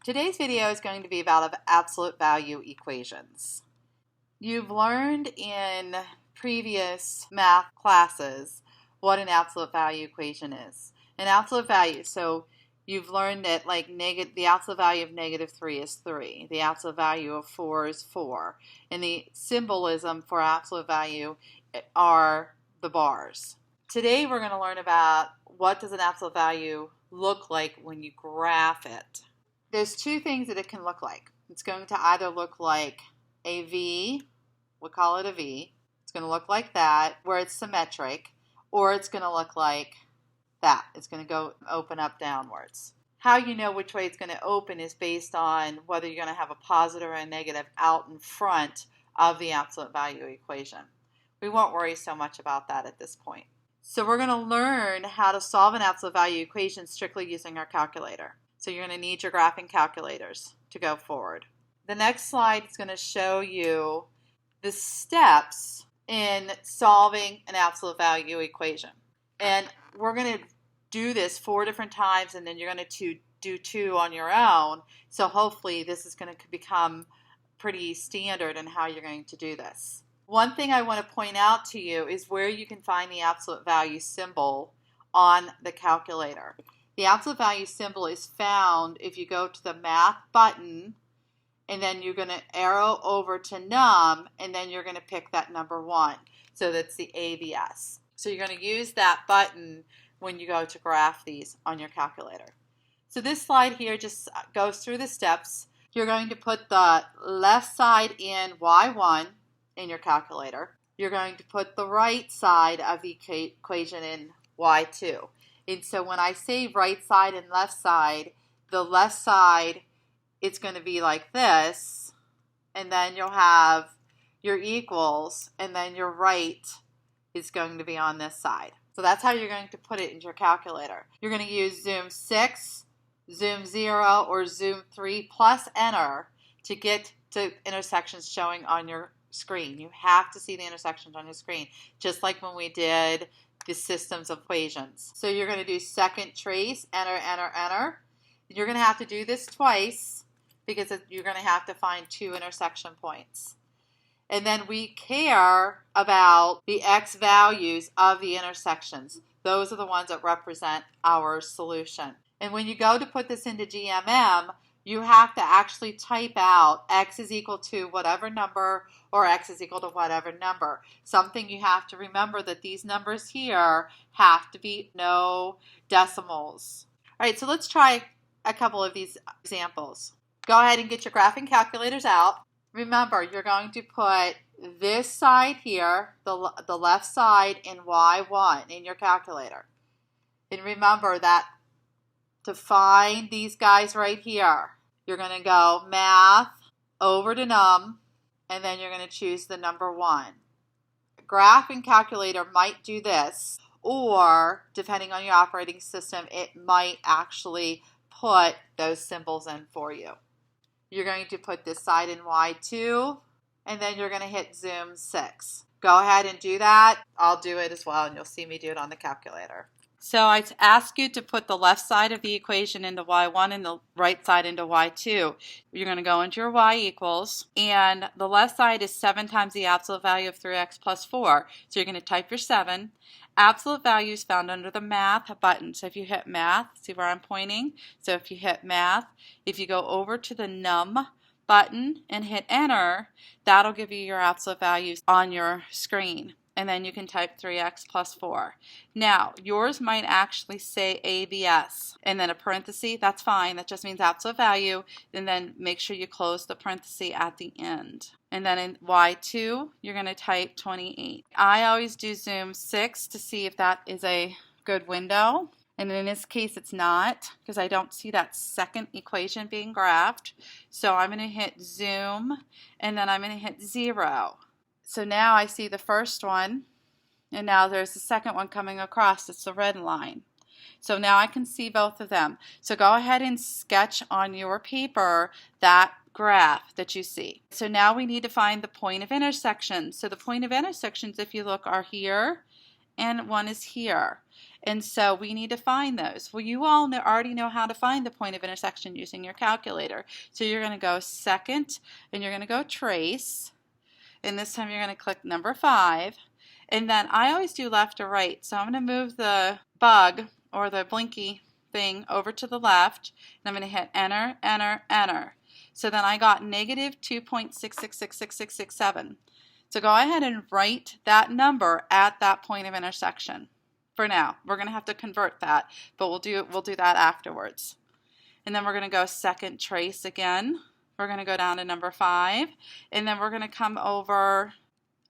Today's video is going to be about absolute value equations. You've learned in previous math classes what an absolute value equation is. An absolute value, so you've learned that the absolute value of -3 is 3. The absolute value of 4 is 4. And the symbolism for absolute value are the bars. Today we're going to learn about what does an absolute value look like when you graph it. There's two things that it can look like. It's going to either look like a V, we'll call it a V. It's going to look like that, where it's symmetric, or it's going to look like that. It's going to go open up downwards. How you know which way it's going to open is based on whether you're going to have a positive or a negative out in front of the absolute value equation. We won't worry so much about that at this point. So we're going to learn how to solve an absolute value equation strictly using our calculator. So you're going to need your graphing calculators to go forward. The next slide is going to show you the steps in solving an absolute value equation. And we're going to do this 4 different times, and then you're going to do 2 on your own. So hopefully this is going to become pretty standard in how you're going to do this. One thing I want to point out to you is where you can find the absolute value symbol on the calculator. The absolute value symbol is found if you go to the Math button, and then you're going to arrow over to Num, and then you're going to pick that number 1. So that's the ABS. So you're going to use that button when you go to graph these on your calculator. So this slide here just goes through the steps. You're going to put the left side in Y1 in your calculator. You're going to put the right side of the equation in Y2. And so when I say right side and left side, the left side, it's going to be like this, and then you'll have your equals, and then your right is going to be on this side. So that's how you're going to put it into your calculator. You're going to use Zoom 6, Zoom 0, or Zoom 3 plus Enter to get to intersections showing on your screen. You have to see the intersections on your screen, just like when we did the systems of equations. So you're going to do second trace, enter, enter, enter. You're going to have to do this twice because you're going to have to find 2 intersection points. And then we care about the x values of the intersections. Those are the ones that represent our solution. And when you go to put this into GMM, you have to actually type out x is equal to whatever number or x is equal to whatever number. Something you have to remember that these numbers here have to be no decimals. All right, so let's try a couple of these examples. Go ahead and get your graphing calculators out. Remember, you're going to put this side here, the left side, in Y1 in your calculator. And remember that to find these guys right here, you're going to go Math over to Num, and then you're going to choose the number 1. Graphing calculator might do this, or depending on your operating system, it might actually put those symbols in for you. You're going to put this side in Y2, and then you're going to hit Zoom 6. Go ahead and do that. I'll do it as well, and you'll see me do it on the calculator. So I ask you to put the left side of the equation into Y1 and the right side into Y2. You're going to go into your Y equals, and the left side is 7 times the absolute value of 3x plus 4. So you're going to type your 7. Absolute value is found under the Math button. So if you hit Math, see where I'm pointing? So if you hit Math, if you go over to the Num button and hit Enter, that'll give you your absolute values on your screen. And then you can type 3x plus 4. Now, yours might actually say ABS, and then a parenthesis. That's fine. That just means absolute value. And then make sure you close the parenthesis at the end. And then in Y2, you're going to type 28. I always do Zoom 6 to see if that is a good window. And in this case, it's not, because I don't see that second equation being graphed. So I'm going to hit Zoom, and then I'm going to hit 0. So now I see the first one, and now there's the second one coming across. It's the red line. So now I can see both of them. So go ahead and sketch on your paper that graph that you see. So now we need to find the point of intersection. So the point of intersections, if you look, are here, and one is here. And so we need to find those. Well, you all already know how to find the point of intersection using your calculator. So you're going to go second, and you're going to go trace. And this time you're going to click number 5. And then I always do left or right. So I'm going to move the bug or the blinky thing over to the left. And I'm going to hit enter, enter, enter. So then I got negative 2.66666667. So go ahead and write that number at that point of intersection. For now, we're going to have to convert that, but we'll do that afterwards. And then we're going to go second trace again. We're going to go down to number 5, and then we're going to come over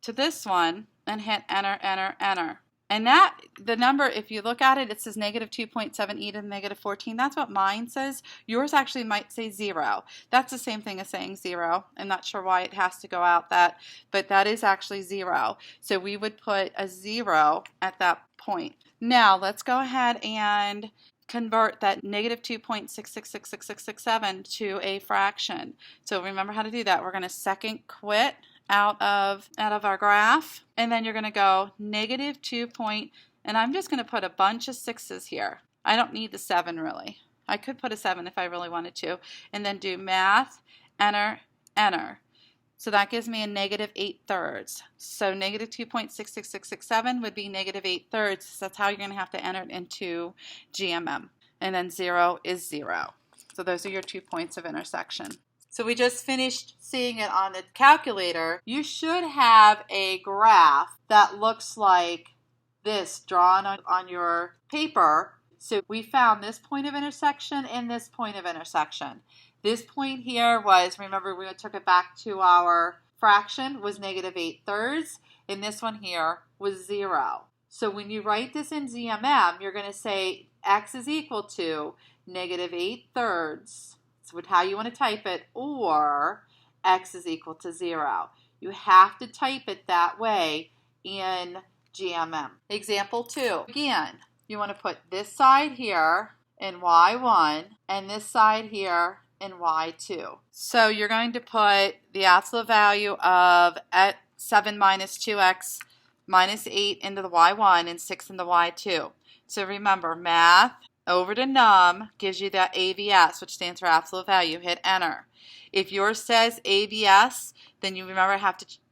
to this one and hit enter, enter, enter. And that, the number, if you look at it, it says negative 2.7e to negative 14. That's what mine says. Yours actually might say 0. That's the same thing as saying 0. I'm not sure why it has to go out that, but that is actually 0. So we would put a 0 at that point. Now let's go ahead and convert that negative 2.666667 to a fraction. So remember how to do that. We're going to second quit out of our graph, and then you're going to go negative 2 point, and I'm just going to put a bunch of 6's here. I don't need the 7 really. I could put a 7 if I really wanted to, and then do math, enter, enter. So that gives me a negative 8/3. So negative 2.66667 would be negative 8/3. So that's how you're going to have to enter it into GMM. And then 0 is 0. So those are your 2 points of intersection. So we just finished seeing it on the calculator. You should have a graph that looks like this drawn on your paper. So we found this point of intersection and this point of intersection. This point here was, remember we took it back to our fraction, was negative 8/3, and this one here was 0. So when you write this in GMM, you're going to say x is equal to negative 8/3. That's how you want to type it, or x is equal to 0. You have to type it that way in GMM. Example 2. Again, you want to put this side here in y1 and this side here in y2. So you're going to put the absolute value of 7 minus 2x minus 8 into the y1 and 6 in the y2. So remember, math over to num gives you that ABS, which stands for absolute value. Hit enter. If yours says ABS, then you remember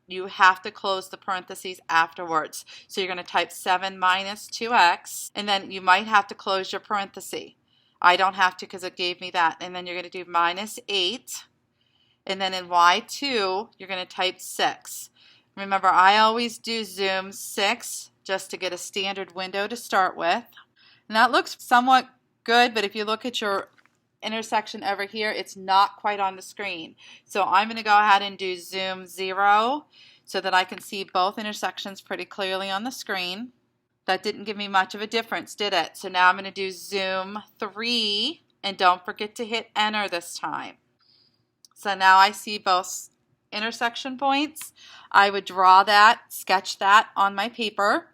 you have to close the parentheses afterwards. So you're going to type 7 minus 2x, and then you might have to close your parenthesis. I don't have to because it gave me that. And then you're going to do minus 8, and then in y2, you're going to type 6. Remember, I always do zoom 6 just to get a standard window to start with. And that looks somewhat good, but if you look at your intersection over here, it's not quite on the screen. So I'm going to go ahead and do zoom 0 so that I can see both intersections pretty clearly on the screen. That didn't give me much of a difference, did it? So now I'm going to do zoom 3, and don't forget to hit enter this time. So now I see both intersection points. I would draw that, sketch that on my paper.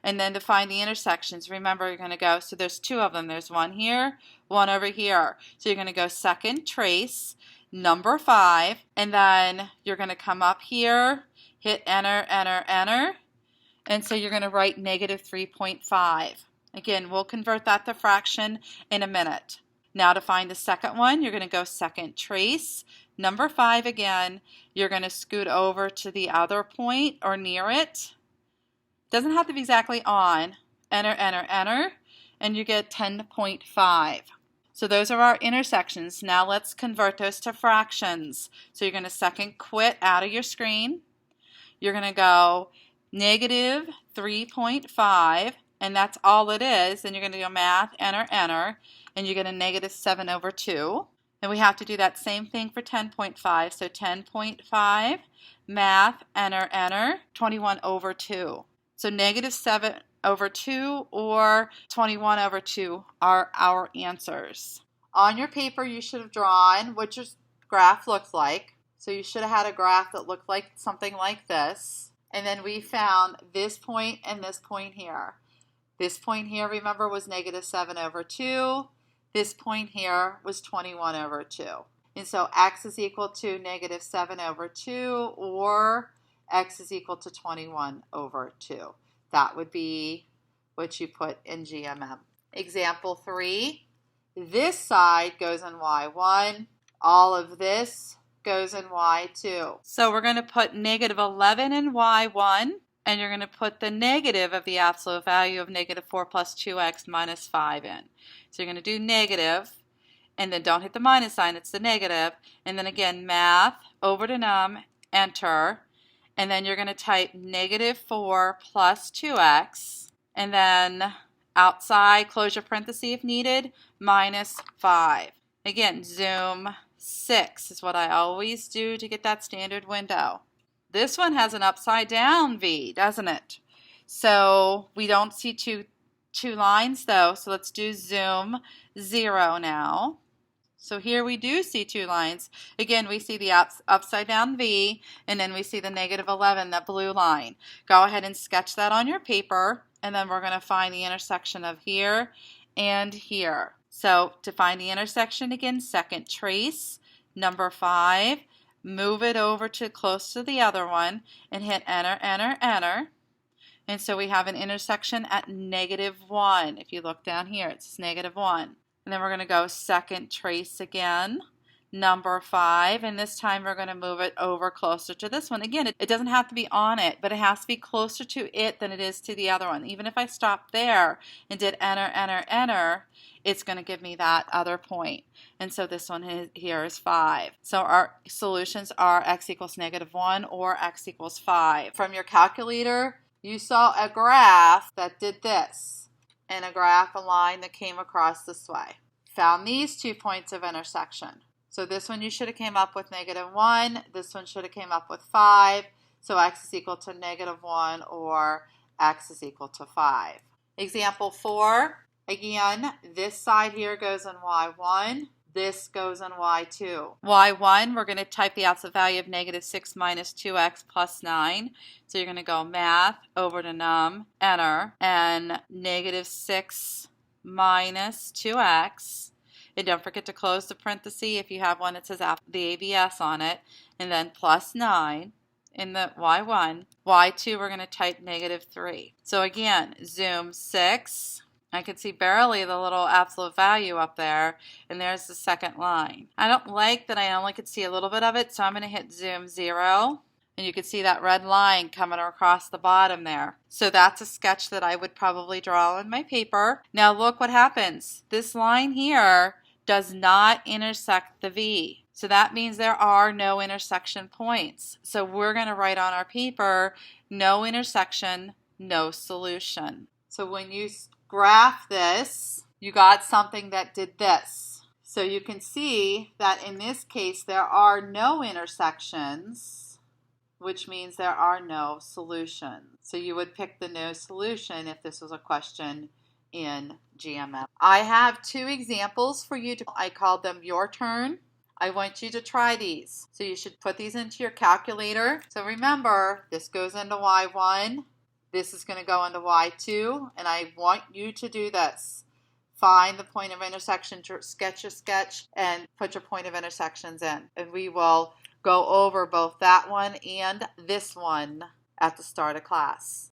And then to find the intersections, remember you're going to go, so there's 2 of them. There's one here, one over here. So you're going to go second trace, number 5, and then you're going to come up here, hit enter, enter, enter. And so you're going to write negative 3.5. Again, we'll convert that to fraction in a minute. Now to find the second one, you're going to go second trace, number 5 again. You're going to scoot over to the other point or near it. Doesn't have to be exactly on. Enter, enter, enter, and you get 10.5. So those are our intersections. Now let's convert those to fractions. So you're going to second quit out of your screen. You're going to go negative 3.5, and that's all it is. And you're going to go math, enter, enter, and you get a negative 7/2. And we have to do that same thing for 10.5. So 10.5, math, enter, enter, 21/2. So negative 7/2 or 21/2 are our answers. On your paper, you should have drawn what your graph looked like. So you should have had a graph that looked like something like this. And then we found this point and this point here. This point here, remember, was negative 7/2. This point here was 21/2. And so x is equal to negative 7/2 or x is equal to 21/2. That would be which you put in GMM. Example 3, this side goes in Y1, all of this goes in Y2. So we're going to put negative 11 in Y1, and you're going to put the negative of the absolute value of negative 4 plus 2x minus 5 in. So you're going to do negative, and then don't hit the minus sign, it's the negative, and then again math, over to num, enter, and then you're going to type negative 4 plus 2x, and then outside, close your parenthesis if needed, minus 5. Again, zoom 6 is what I always do to get that standard window. This one has an upside down V, doesn't it? So we don't see two lines though, so let's do zoom 0 now. So here we do see 2 lines. Again, we see the upside down V, and then we see the negative 11, that blue line. Go ahead and sketch that on your paper, and then we're going to find the intersection of here and here. So to find the intersection, again, second trace, number 5, move it over to close to the other one, and hit enter, enter, enter. And so we have an intersection at negative 1. If you look down here, it's negative 1. And then we're going to go second trace again, number 5, and this time we're going to move it over closer to this one. Again, it doesn't have to be on it, but it has to be closer to it than it is to the other one. Even if I stopped there and did enter, enter, enter, it's going to give me that other point. And so this one here is 5. So our solutions are x equals negative 1 or x equals 5. From your calculator, you saw a graph that did this, and a line that came across this way. Found these 2 points of intersection. So this one you should have came up with negative 1. This one should have came up with 5. So x is equal to negative 1 or x is equal to 5. Example 4. Again, this side here goes in Y1. This goes in Y2. Y1, we're going to type the absolute value of negative 6 minus 2x plus 9. So you're going to go math, over to num, enter, and negative 6 minus 2x. And don't forget to close the parenthesis if you have one that says the ABS on it. And then plus 9 in the Y1. Y2, we're going to type negative 3. So again, zoom 6. I can see barely the little absolute value up there, and there's the second line. I don't like that I only could see a little bit of it, so I'm going to hit zoom 0, and you can see that red line coming across the bottom there. So that's a sketch that I would probably draw on my paper. Now look what happens. This line here does not intersect the V. So that means there are no intersection points. So we're going to write on our paper, no intersection, no solution. So when you graph this, you got something that did this. So you can see that in this case there are no intersections, which means there are no solutions. So you would pick the no solution if this was a question in GMM. I have 2 examples for you. I called them your turn. I want you to try these. So you should put these into your calculator. So remember, this goes into Y1. This is going to go into Y2, and I want you to do this. Find the point of intersection, sketch a sketch, and put your point of intersections in. And we will go over both that one and this one at the start of class.